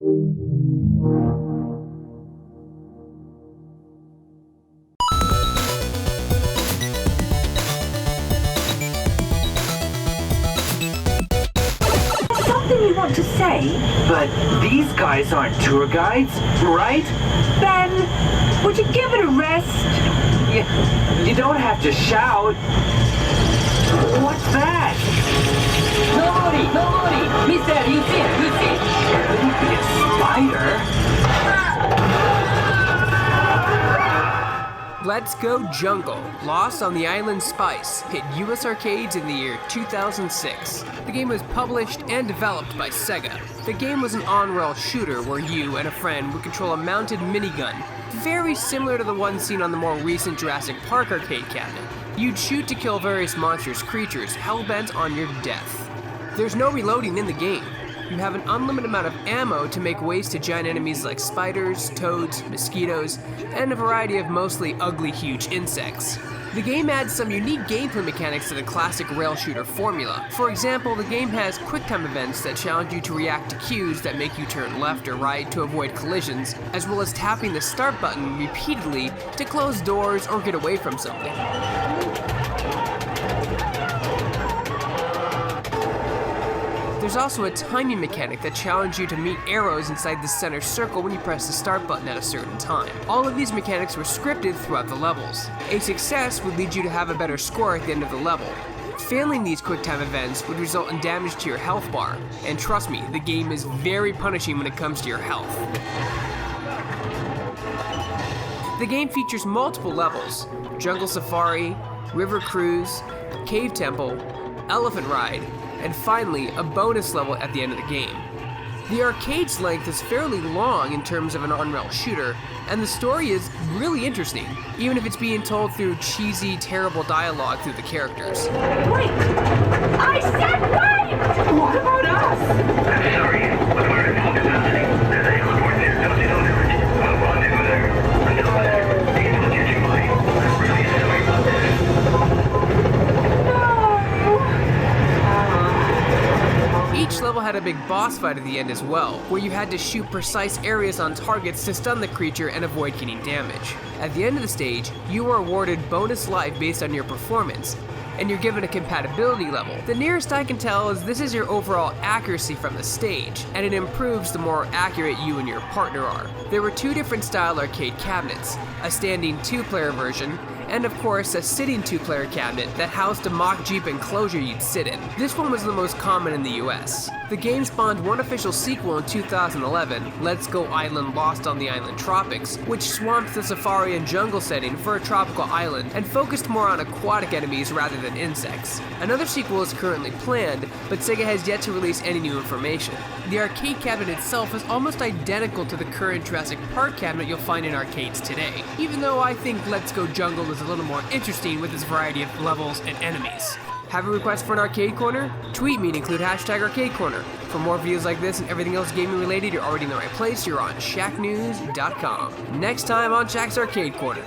Something you want to say? But these guys aren't tour guides, right? Ben, would you give it a rest? You don't have to shout. What's that? Nobody! Mister, you see? Could it be a spider? Let's Go Jungle, Lost on the Island Spice, hit US arcades in the year 2006. The game was published and developed by Sega. The game was an on-rail shooter where you and a friend would control a mounted minigun, very similar to the one seen on the more recent Jurassic Park arcade cabinet. You'd shoot to kill various monstrous creatures hell-bent on your death. There's no reloading in the game. You have an unlimited amount of ammo to make ways to giant enemies like spiders, toads, mosquitoes, and a variety of mostly ugly, huge insects. The game adds some unique gameplay mechanics to the classic rail shooter formula. For example, the game has quick-time events that challenge you to react to cues that make you turn left or right to avoid collisions, as well as tapping the start button repeatedly to close doors or get away from something. There's also a timing mechanic that challenges you to meet arrows inside the center circle when you press the start button at a certain time. All of these mechanics were scripted throughout the levels. A success would lead you to have a better score at the end of the level. Failing these quick time events would result in damage to your health bar, and trust me, the game is very punishing when it comes to your health. The game features multiple levels: Jungle Safari, River Cruise, Cave Temple, Elephant Ride, and finally, a bonus level at the end of the game. The arcade's length is fairly long in terms of an on-rail shooter, and the story is really interesting, even if it's being told through cheesy, terrible dialogue through the characters. Wait! I said wait! What about us? I'm sorry, but we're in focus happening. There's a report there. Don't you know there? We'll rendezvous there. Until then, things will get you by. I'm really sorry about this. Each level had a big boss fight at the end as well, where you had to shoot precise areas on targets to stun the creature and avoid getting damage. At the end of the stage, you are awarded bonus life based on your performance, and you're given a compatibility level. The nearest I can tell is this is your overall accuracy from the stage, and it improves the more accurate you and your partner are. There were two different style arcade cabinets, a standing 2-player version, and of course a sitting 2-player cabinet that housed a mock Jeep enclosure you'd sit in. This one was the most common in the US. The game spawned one official sequel in 2011, Let's Go Island Lost on the Island Tropics, which swamped the safari and jungle setting for a tropical island and focused more on aquatic enemies rather than insects. Another sequel is currently planned, but Sega has yet to release any new information. The arcade cabinet itself is almost identical to the current Jurassic Park cabinet you'll find in arcades today, even though I think Let's Go Jungle is a little more interesting with its variety of levels and enemies. Have a request for an arcade corner? Tweet me and include #ArcadeCorner. For more videos like this and everything else gaming related, you're already in the right place. You're on Shacknews.com. Next time on Shack's Arcade Corner.